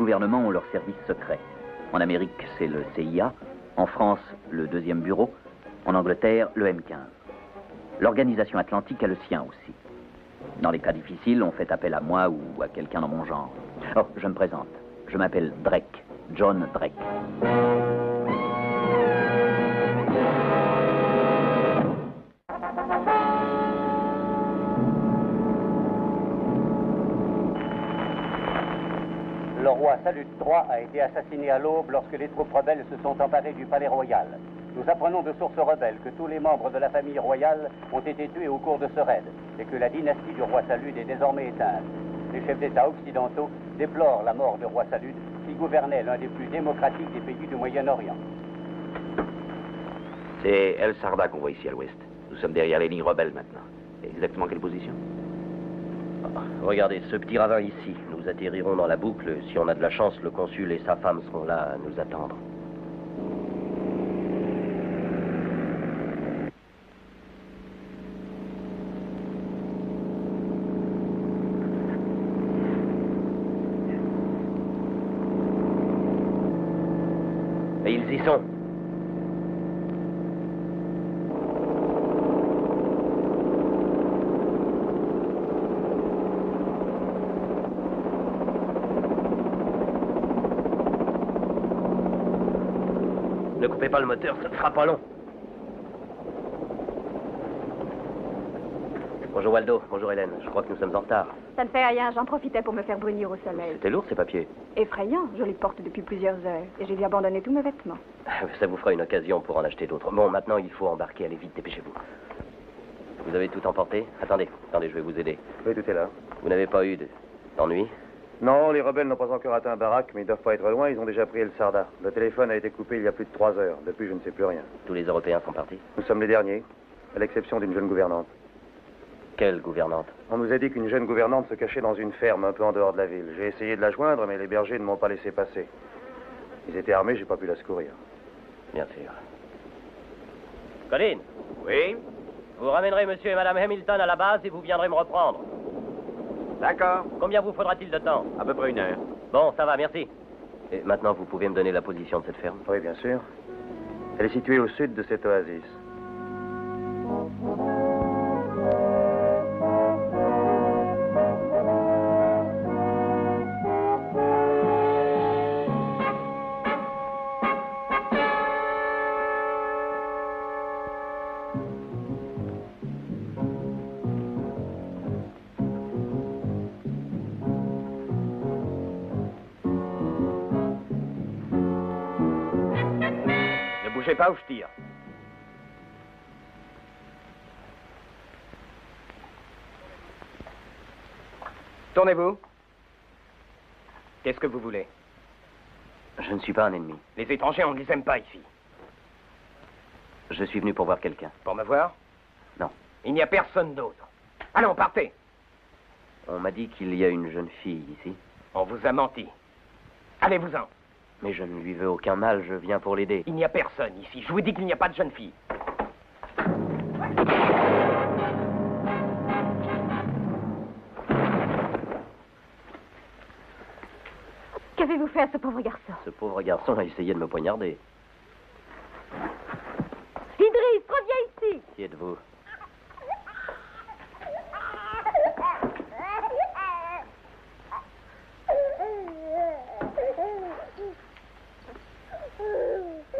gouvernements ont leurs services secrets. En Amérique, c'est le CIA. En France, le 2e bureau. En Angleterre, le M15. L'organisation atlantique a le sien aussi. Dans les cas difficiles, on fait appel à moi ou à quelqu'un dans mon genre. Oh, je me présente. Je m'appelle Drake. John Drake. Le roi Salut III a été assassiné à l'aube lorsque les troupes rebelles se sont emparées du palais royal. Nous apprenons de sources rebelles que tous les membres de la famille royale ont été tués au cours de ce raid et que la dynastie du roi Salude est désormais éteinte. Les chefs d'État occidentaux déplorent la mort du roi Salude qui gouvernait l'un des plus démocratiques des pays du Moyen-Orient. C'est El Sarda qu'on voit ici à l'ouest. Nous sommes derrière les lignes rebelles maintenant. Exactement quelle position? Regardez, ce petit ravin ici. Nous atterrirons dans la boucle. Si on a de la chance, le consul et sa femme seront là à nous attendre. Et ils y sont. Ne coupez pas le moteur, ça ne sera pas long. Bonjour Waldo, bonjour Hélène. Je crois que nous sommes en retard. Ça ne fait rien, j'en profitais pour me faire brunir au soleil. C'était lourd ces papiers. Effrayant, je les porte depuis plusieurs heures et j'ai dû abandonner tous mes vêtements. Ça vous fera une occasion pour en acheter d'autres. Bon, maintenant il faut embarquer, allez vite, dépêchez-vous. Vous avez tout emporté? Attendez, je vais vous aider. Oui, tout est là. Vous n'avez pas eu d'ennui? Non, les rebelles n'ont pas encore atteint Barak, mais ils doivent pas être loin, ils ont déjà pris El Sarda. Le téléphone a été coupé il y a plus de 3 heures. Depuis, je ne sais plus rien. Tous les Européens sont partis? Nous sommes les derniers, à l'exception d'une jeune gouvernante. Quelle gouvernante? On nous a dit qu'une jeune gouvernante se cachait dans une ferme un peu en dehors de la ville. J'ai essayé de la joindre, mais les bergers ne m'ont pas laissé passer. Ils étaient armés, j'ai pas pu la secourir. Bien sûr. Colin? Oui? Vous ramènerez monsieur et madame Hamilton à la base et vous viendrez me reprendre. D'accord. Combien vous faudra-t-il de temps? À peu près 1 heure. Bon, ça va, merci. Et maintenant, vous pouvez me donner la position de cette ferme? Oui, bien sûr. Elle est située au sud de cette oasis. Ne bougez pas ou je tire. Tournez-vous. Qu'est-ce que vous voulez? Je ne suis pas un ennemi. Les étrangers, on ne les aime pas ici. Je suis venu pour voir quelqu'un. Pour me voir? Non. Il n'y a personne d'autre. Allons, partez. On m'a dit qu'il y a une jeune fille ici. On vous a menti. Allez-vous-en. Mais je ne lui veux aucun mal, je viens pour l'aider. Il n'y a personne ici. Je vous dis qu'il n'y a pas de jeune fille. Qu'avez-vous fait à ce pauvre garçon? Ce pauvre garçon a essayé de me poignarder. Idriss, reviens ici! Qui êtes-vous?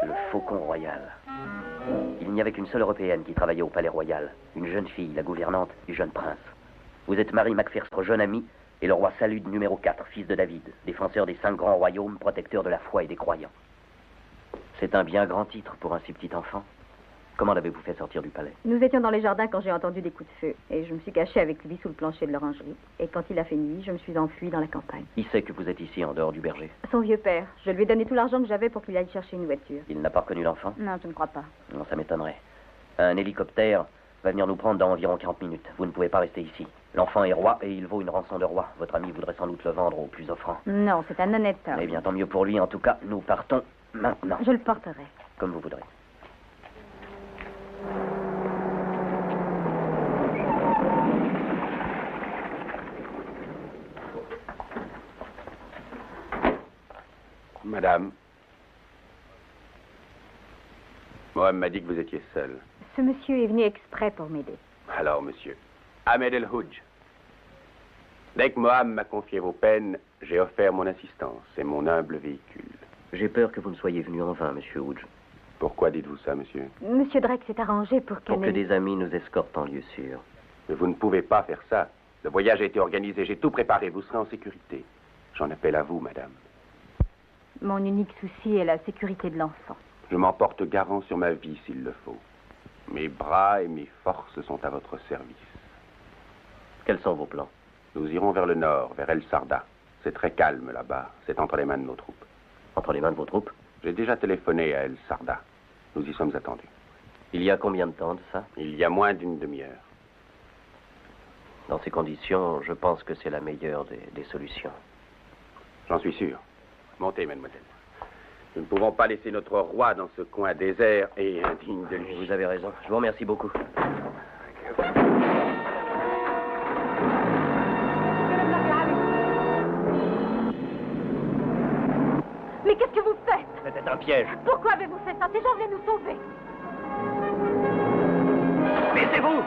Le Faucon Royal. Il n'y avait qu'une seule Européenne qui travaillait au Palais Royal. Une jeune fille, la gouvernante du jeune prince. Vous êtes Mary Macpherson, jeune amie, et le roi Salude numéro 4, fils de David, défenseur des 5 grands royaumes, protecteur de la foi et des croyants. C'est un bien grand titre pour un si petit enfant. Comment l'avez-vous fait sortir du palais? Nous étions dans les jardins quand j'ai entendu des coups de feu et je me suis cachée avec lui sous le plancher de l'orangerie. Et quand il a fait nuit, je me suis enfuie dans la campagne. Qui sait que vous êtes ici en dehors du berger? Son vieux père. Je lui ai donné tout l'argent que j'avais pour qu'il aille chercher une voiture. Il n'a pas reconnu l'enfant? Non, je ne crois pas. Non, ça m'étonnerait. Un hélicoptère va venir nous prendre dans environ 40 minutes. Vous ne pouvez pas rester ici. L'enfant est roi et il vaut une rançon de roi. Votre ami voudrait sans doute le vendre au plus offrant. Non, c'est un honnête homme. Eh bien, tant mieux pour lui. En tout cas, nous partons maintenant. Je le porterai. Comme vous voudrez. Madame, Mohamed m'a dit que vous étiez seul. Ce monsieur est venu exprès pour m'aider. Alors, monsieur, Ahmed El Houj. Dès que Mohamed m'a confié vos peines, j'ai offert mon assistance et mon humble véhicule. J'ai peur que vous ne soyez venu en vain, monsieur Houj. Pourquoi dites-vous ça, monsieur? Monsieur Drake s'est arrangé pour que... Pour que des amis nous escortent en lieu sûr. Mais vous ne pouvez pas faire ça. Le voyage a été organisé, j'ai tout préparé, vous serez en sécurité. J'en appelle à vous, madame. Mon unique souci est la sécurité de l'enfant. Je m'en porte garant sur ma vie s'il le faut. Mes bras et mes forces sont à votre service. Quels sont vos plans? Nous irons vers le nord, vers El Sarda. C'est très calme là-bas. C'est entre les mains de nos troupes. Entre les mains de vos troupes? J'ai déjà téléphoné à El Sarda. Nous y sommes attendus. Il y a combien de temps de ça? Il y a moins d'une demi-heure. Dans ces conditions, je pense que c'est la meilleure des solutions. J'en suis sûr. Montez, mademoiselle. Nous ne pouvons pas laisser notre roi dans ce coin désert et indigne de lui. Vous avez raison. Je vous remercie beaucoup. Mais qu'est-ce que vous faites? C'était un piège. Pourquoi avez-vous fait ça? Ces gens viennent nous sauver. Baissez-vous!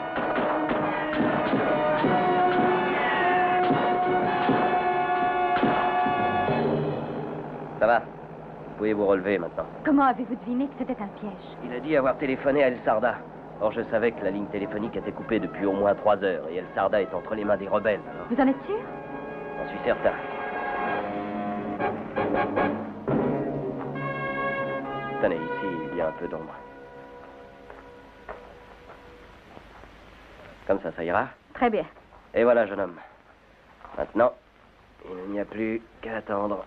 Ça va. Vous pouvez vous relever maintenant. Comment avez-vous deviné que c'était un piège? Il a dit avoir téléphoné à El Sarda. Or, je savais que la ligne téléphonique était coupée depuis au moins 3 heures et El Sarda est entre les mains des rebelles. Alors... Vous en êtes sûr? J'en suis certain. Tenez, ici, il y a un peu d'ombre. Comme ça ira? Très bien. Et voilà, jeune homme. Maintenant, il n'y a plus qu'à attendre.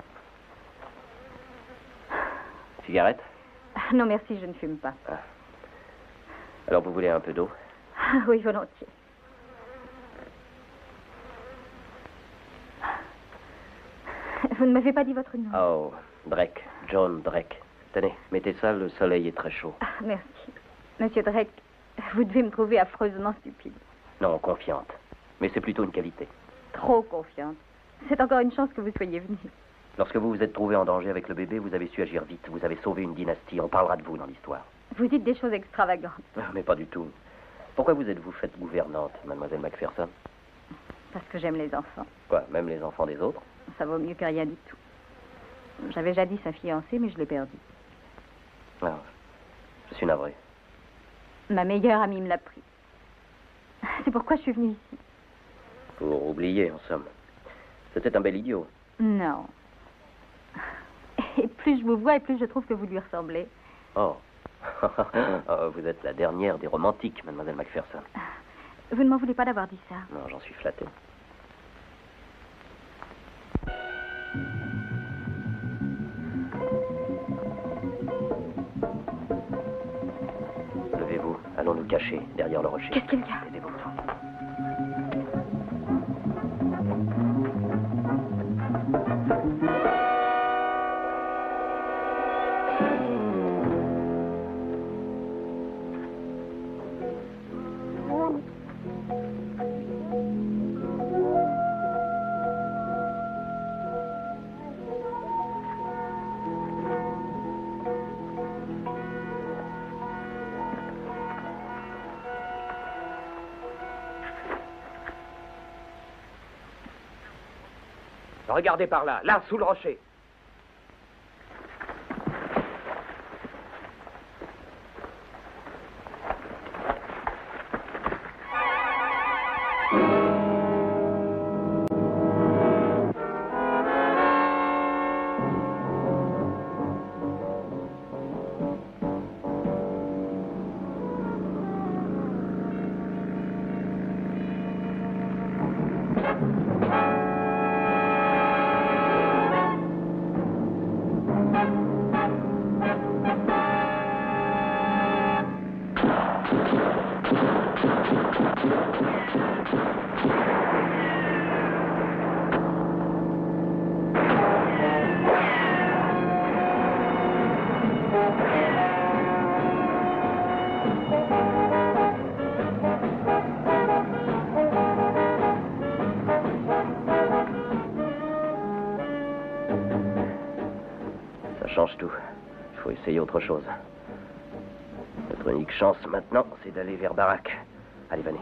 Cigarette? Non, merci, je ne fume pas. Ah. Alors, vous voulez un peu d'eau? Oui, volontiers. Vous ne m'avez pas dit votre nom. Oh, Drake. John Drake. Tenez, mettez ça, le soleil est très chaud. Ah, merci. Monsieur Drake, vous devez me trouver affreusement stupide. Non, confiante. Mais c'est plutôt une qualité. Trop confiante. C'est encore une chance que vous soyez venu. Lorsque vous vous êtes trouvé en danger avec le bébé, vous avez su agir vite. Vous avez sauvé une dynastie. On parlera de vous dans l'histoire. Vous dites des choses extravagantes. Mais pas du tout. Pourquoi vous êtes-vous faite gouvernante, mademoiselle Macpherson? Parce que j'aime les enfants. Quoi, même les enfants des autres? Ça vaut mieux que rien du tout. J'avais jadis un fiancé, mais je l'ai perdu. Ah, je suis navré. Ma meilleure amie me l'a pris. C'est pourquoi je suis venue ici. Pour oublier, en somme. C'était un bel idiot. Non. Et plus je vous vois, et plus je trouve que vous lui ressemblez. Oh. Oh, vous êtes la dernière des romantiques, mademoiselle Macpherson. Vous ne m'en voulez pas d'avoir dit ça. Non, j'en suis flatté. Levez-vous, allons nous cacher derrière le rocher. Qu'est-ce qu'il y a? Aidez-vous. Regardez par là, là, sous le rocher. change tout. Il faut essayer autre chose. Notre unique chance maintenant, c'est d'aller vers Barak. Allez, venez.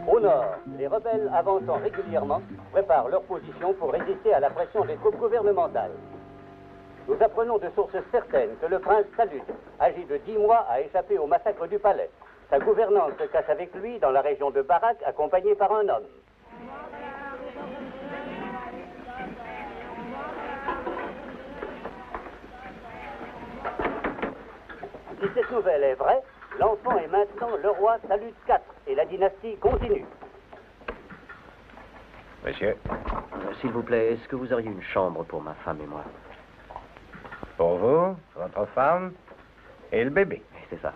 Au nord, les rebelles avançant régulièrement préparent leur position pour résister à la pression des troupes gouvernementales. Nous apprenons de sources certaines que le prince Salud, âgé de 10 mois, a échappé au massacre du palais. Sa gouvernante se cache avec lui dans la région de Barak, accompagnée par un homme. Si cette nouvelle est vraie, l'enfant est maintenant le roi Salud IV et la dynastie continue. Monsieur, S'il vous plaît, est-ce que vous auriez une chambre pour ma femme et moi? Pour vous, votre femme et le bébé. C'est ça.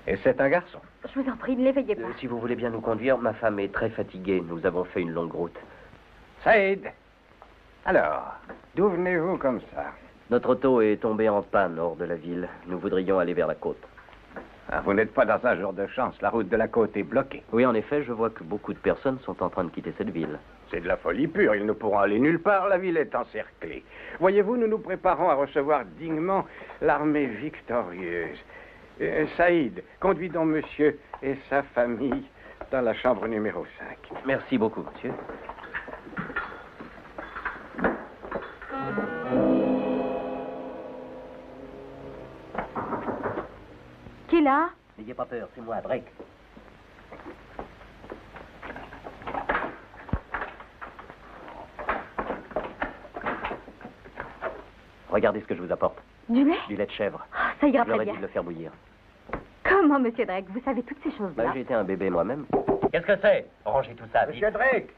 Et c'est un garçon. Je vous en prie, ne l'éveillez pas. Si vous voulez bien nous conduire, ma femme est très fatiguée. Nous avons fait une longue route. Saïd, alors, d'où venez-vous comme ça? Notre auto est tombé en panne hors de la ville. Nous voudrions aller vers la côte. Ah, vous n'êtes pas dans un jour de chance. La route de la côte est bloquée. Oui, en effet, je vois que beaucoup de personnes sont en train de quitter cette ville. C'est de la folie pure. Ils ne pourront aller nulle part. La ville est encerclée. Voyez-vous, nous nous préparons à recevoir dignement l'armée victorieuse. Saïd, conduis donc monsieur et sa famille dans la chambre numéro 5. Merci beaucoup, monsieur. Qui est là? N'ayez pas peur, c'est moi, Drake. Regardez ce que je vous apporte. Du lait? Du lait de chèvre. Ah, ça ira Je leur très ai dit bien. de le faire bouillir. Comment, monsieur Drake? Vous savez toutes ces choses-là? J'ai été un bébé moi-même. Qu'est-ce que c'est? Rangez tout ça, vite. Monsieur Drake,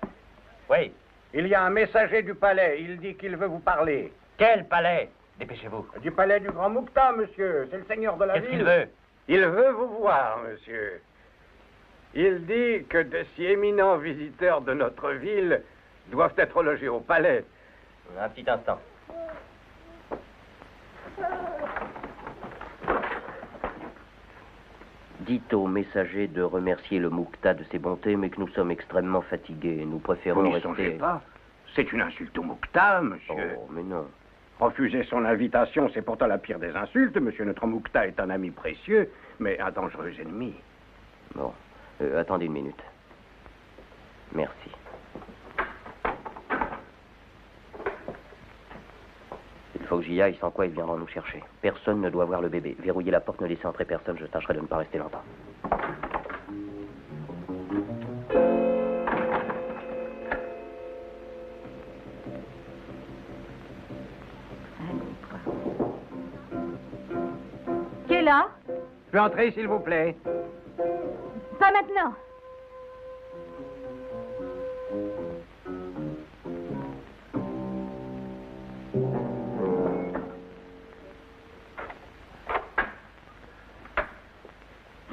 Oui. il y a un messager du palais. Il dit qu'il veut vous parler. Quel palais? Dépêchez-vous. Du palais du Grand Moukta, monsieur. C'est le seigneur de la ville. Qu'est-ce qu'il veut? Il veut vous voir, monsieur. Il dit que de si éminents visiteurs de notre ville doivent être logés au palais. Un petit instant. Dites au messager de remercier le Moukta de ses bontés, mais que nous sommes extrêmement fatigués. Nous préférons Vous n'y rester... songez pas? C'est une insulte au Moukta, monsieur. Oh, mais non. Refuser son invitation, c'est pourtant la pire des insultes. Monsieur, notre Moukta est un ami précieux, mais un dangereux ennemi. Bon, attendez une minute. Merci. Il faut que j'y aille, sans quoi ils viendront nous chercher. Personne ne doit voir le bébé. Verrouillez la porte, ne laissez entrer personne, je tâcherai de ne pas rester longtemps. Qui est là? Je peux entrer, s'il vous plaît? Pas maintenant.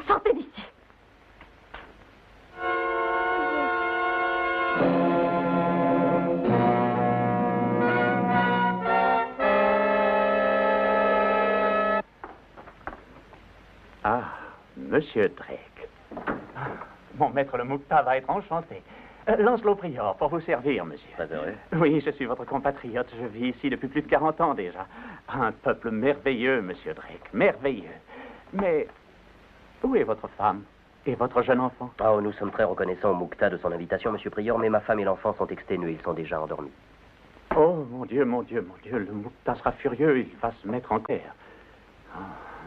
Sortez d'ici. Ah, Monsieur Drake. Ah, mon maître le Moukta va être enchanté. Lancelot Prior, pour vous servir, monsieur. Pas heureux. Oui, je suis votre compatriote. Je vis ici depuis plus de 40 ans déjà. Un peuple merveilleux, monsieur Drake. Merveilleux. Mais où est votre femme et votre jeune enfant? Oh, nous sommes très reconnaissants au Moukta de son invitation, monsieur Prior, mais ma femme et l'enfant sont exténués, ils sont déjà endormis. Oh, mon Dieu, mon Dieu, mon Dieu. Le Moukta sera furieux. Il va se mettre en guerre. Ah,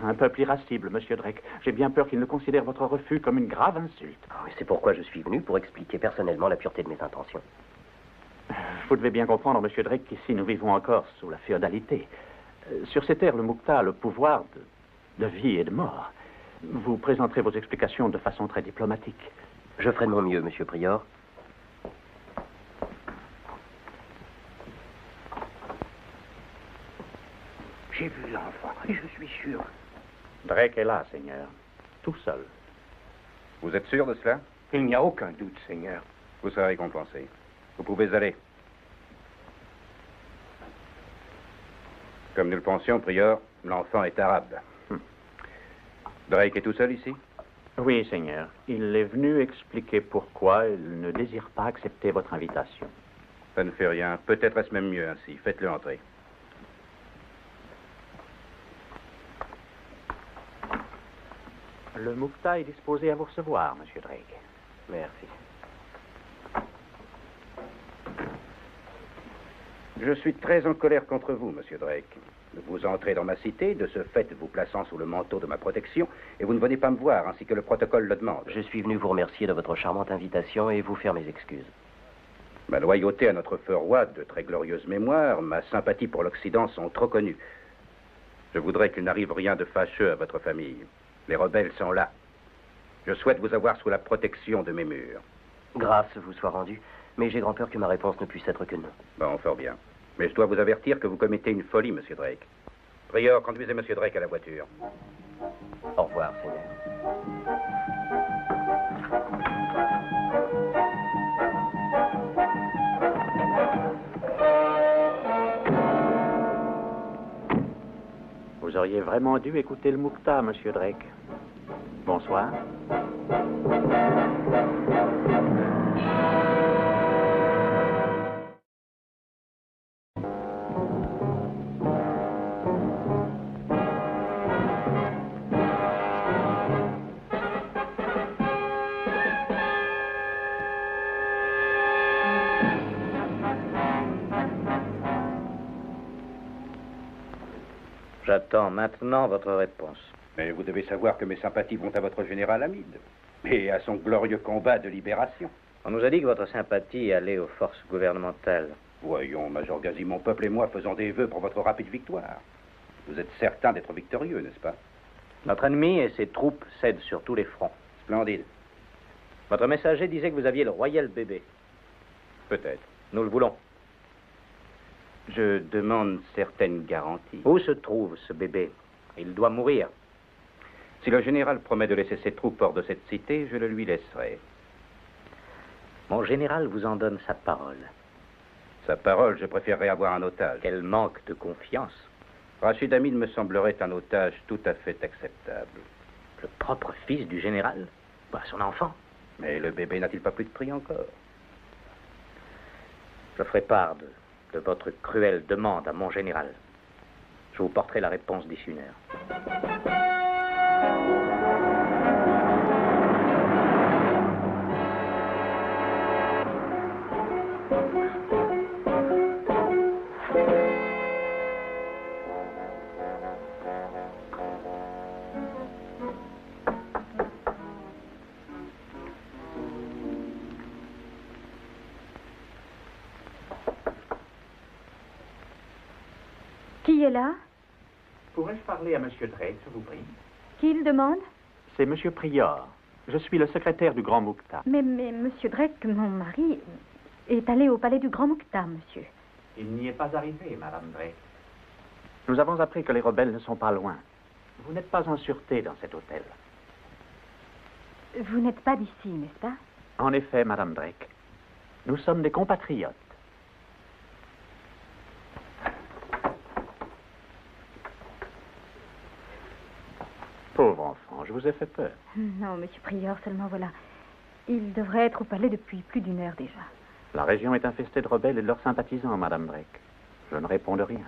un peuple irascible, monsieur Drake. J'ai bien peur qu'il ne considère votre refus comme une grave insulte. Oh, et c'est pourquoi je suis venu, pour expliquer personnellement la pureté de mes intentions. Vous devez bien comprendre, monsieur Drake, qu'ici nous vivons encore sous la féodalité. Sur ces terres, le Moukta a le pouvoir de vie et de mort. Vous présenterez vos explications de façon très diplomatique. Je ferai de mon mieux, monsieur Prior. J'ai vu l'enfant et je suis sûr. Drake est là, Seigneur. Tout seul. Vous êtes sûr de cela? Il n'y a aucun doute, Seigneur. Vous serez récompensé. Vous pouvez aller. Comme nous le pensions, Prior, l'enfant est arabe. Drake est tout seul ici? Oui, Seigneur. Il est venu expliquer pourquoi il ne désire pas accepter votre invitation. Ça ne fait rien. Peut-être est-ce même mieux ainsi. Faites-le entrer. Le Moukta est disposé à vous recevoir, Monsieur Drake. Merci. Je suis très en colère contre vous, Monsieur Drake. Vous entrez dans ma cité, de ce fait vous plaçant sous le manteau de ma protection, et vous ne venez pas me voir, ainsi que le protocole le demande. Je suis venu vous remercier de votre charmante invitation et vous faire mes excuses. Ma loyauté à notre feu roi, de très glorieuse mémoire, ma sympathie pour l'Occident sont trop connues. Je voudrais qu'il n'arrive rien de fâcheux à votre famille. Les rebelles sont là. Je souhaite vous avoir sous la protection de mes murs. Grâce vous soit rendue, mais j'ai grand peur que ma réponse ne puisse être que non. Bon, fort bien. Mais je dois vous avertir que vous commettez une folie, Monsieur Drake. Prieur, conduisez Monsieur Drake à la voiture. Au revoir, Seigneur. Vous auriez vraiment dû écouter le Moukta, Monsieur Drake. Bonsoir. J'attends maintenant votre réponse. Mais vous devez savoir que mes sympathies vont à votre général Hamid et à son glorieux combat de libération. On nous a dit que votre sympathie allait aux forces gouvernementales. Voyons, Major Gazi, mon peuple et moi faisons des vœux pour votre rapide victoire. Vous êtes certain d'être victorieux, n'est-ce pas? Notre ennemi et ses troupes cèdent sur tous les fronts. Splendide. Votre messager disait que vous aviez le royal bébé. Peut-être. Nous le voulons. Je demande certaines garanties. Où se trouve ce bébé? Il doit mourir. Si le général promet de laisser ses troupes hors de cette cité, je le lui laisserai. Mon général vous en donne sa parole. Sa parole, je préférerais avoir un otage. Quel manque de confiance. Rachid Hamid me semblerait un otage tout à fait acceptable. Le propre fils du général? Pas son enfant. Mais le bébé n'a-t-il pas plus de prix encore? Je ferai part de votre cruelle demande à mon général. Je vous porterai la réponse d'ici une heure. Qui est là? Pourrais-je parler à Monsieur Drake, je vous prie? Qui le demande? C'est Monsieur Prior. Je suis le secrétaire du Grand Moukta. Mais Monsieur Drake, mon mari, est allé au palais du Grand Moukta, monsieur. Il n'y est pas arrivé, Madame Drake. Nous avons appris que les rebelles ne sont pas loin. Vous n'êtes pas en sûreté dans cet hôtel. Vous n'êtes pas d'ici, n'est-ce pas? En effet, Madame Drake. Nous sommes des compatriotes. Pauvre enfant, je vous ai fait peur. Non, monsieur Prior, seulement voilà. Il devrait être au palais depuis plus d'une heure déjà. La région est infestée de rebelles et de leurs sympathisants, Madame Drake. Je ne réponds de rien.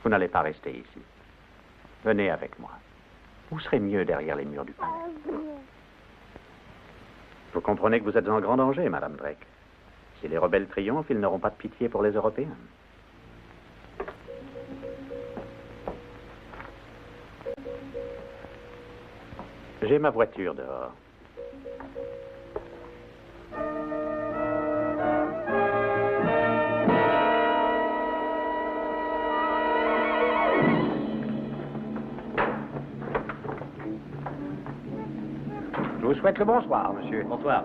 Vous n'allez pas rester ici. Venez avec moi. Vous serez mieux derrière les murs du palais. Vous comprenez que vous êtes en grand danger, Madame Drake. Si les rebelles triomphent, ils n'auront pas de pitié pour les Européens. J'ai ma voiture dehors. Je vous souhaite le bonsoir, monsieur. Bonsoir.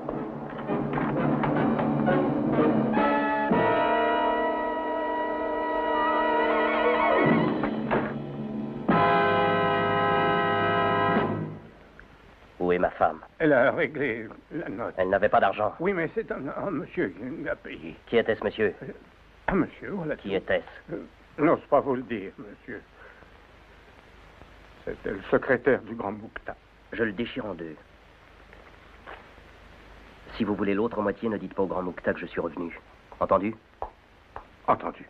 Où est ma femme? Elle a réglé la note. Elle n'avait pas d'argent. Oui, mais c'est un monsieur qui l'a payé. Qui était-ce, monsieur? Un monsieur, voilà. Qui était-ce? N'ose pas vous le dire, monsieur. C'était le secrétaire du Grand Moukta. Je le déchire en deux. Si vous voulez l'autre moitié, ne dites pas au grand Moukta que je suis revenu. Entendu? Entendu.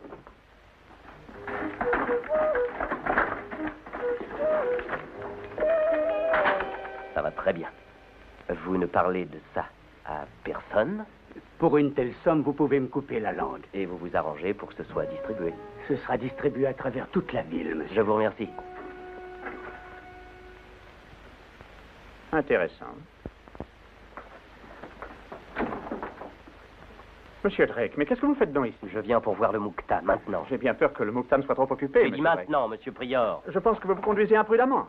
Ça va très bien. Vous ne parlez de ça à personne? Pour une telle somme, vous pouvez me couper la langue. Et vous vous arrangez pour que ce soit distribué? Ce sera distribué à travers toute la ville, monsieur. Je vous remercie. Intéressant. Monsieur Drake, mais qu'est-ce que vous faites donc ici? Je viens pour voir le Moukta, maintenant. J'ai bien peur que le Moukta ne soit trop occupé, Je dis monsieur Drake. maintenant, monsieur Prior. Je pense que vous vous conduisez imprudemment.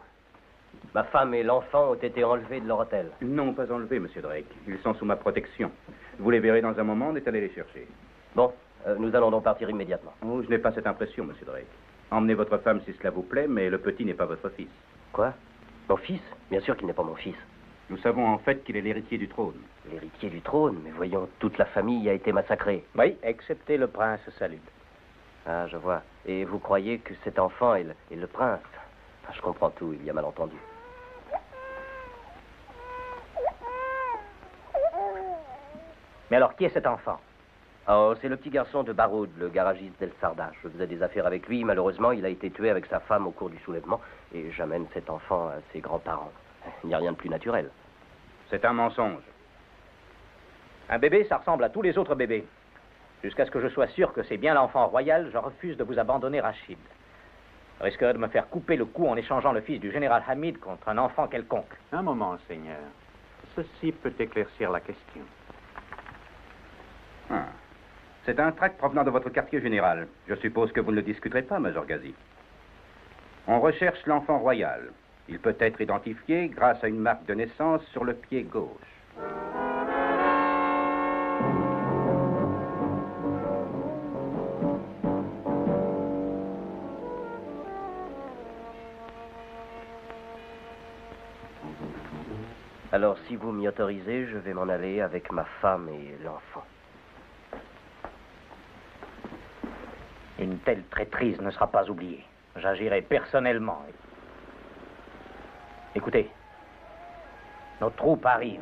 Ma femme et l'enfant ont été enlevés de leur hôtel. Non, pas enlevés, monsieur Drake. Ils sont sous ma protection. Vous les verrez dans un moment, on est allé les chercher. Bon, nous allons donc partir immédiatement. Oh, je n'ai pas cette impression, monsieur Drake. Emmenez votre femme si cela vous plaît, mais le petit n'est pas votre fils. Quoi? Mon fils? Bien sûr qu'il n'est pas mon fils. Nous savons en fait qu'il est l'héritier du trône. L'héritier du trône? Mais voyons, toute la famille a été massacrée. Oui, excepté le prince Salud. Ah, je vois. Et vous croyez que cet enfant est le prince? Ah, je comprends tout, il y a malentendu. Mais alors, qui est cet enfant? Oh, c'est le petit garçon de Baroud, le garagiste d'El Sarda. Je faisais des affaires avec lui. Malheureusement, il a été tué avec sa femme au cours du soulèvement. Et j'amène cet enfant à ses grands-parents. Il n'y a rien de plus naturel. C'est un mensonge. Un bébé, ça ressemble à tous les autres bébés. Jusqu'à ce que je sois sûr que c'est bien l'enfant royal, je refuse de vous abandonner, Rachid. Je risquerais de me faire couper le cou en échangeant le fils du général Hamid contre un enfant quelconque. Un moment, Seigneur. Ceci peut éclaircir la question. Ah. C'est un tract provenant de votre quartier général. Je suppose que vous ne le discuterez pas, Major Ghazi. On recherche l'enfant royal. Il peut être identifié grâce à une marque de naissance sur le pied gauche. Alors, si vous m'y autorisez, je vais m'en aller avec ma femme et l'enfant. Une telle traîtrise ne sera pas oubliée. J'agirai personnellement. Écoutez, nos troupes arrivent.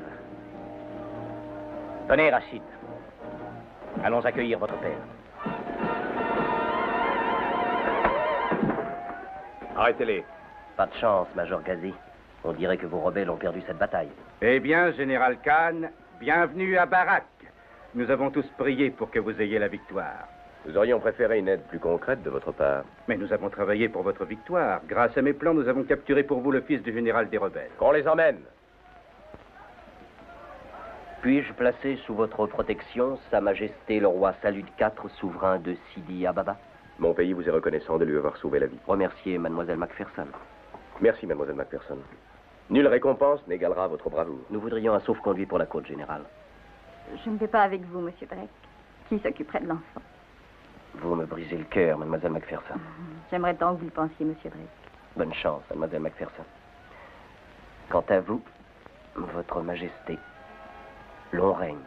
Tenez, Rachid. Allons accueillir votre père. Arrêtez-les. Pas de chance, Major Ghazi. On dirait que vos rebelles ont perdu cette bataille. Eh bien, Général Khan, bienvenue à Barak. Nous avons tous prié pour que vous ayez la victoire. Nous aurions préféré une aide plus concrète de votre part. Mais nous avons travaillé pour votre victoire. Grâce à mes plans, nous avons capturé pour vous le fils du général des rebelles. Qu'on les emmène. Puis-je placer sous votre protection Sa Majesté le roi Salud IV, souverain de Sidi Ababa? Mon pays vous est reconnaissant de lui avoir sauvé la vie. Remerciez Mademoiselle Macpherson. Merci, Mademoiselle Macpherson. Nulle récompense n'égalera votre bravoure. Nous voudrions un sauf-conduit pour la côte générale. Je ne vais pas avec vous, monsieur Drake. Qui s'occuperait de l'enfant? Vous me brisez le cœur, Mademoiselle Macpherson. J'aimerais tant que vous le pensiez, monsieur Drake. Bonne chance, Mademoiselle Macpherson. Quant à vous, Votre Majesté, long règne.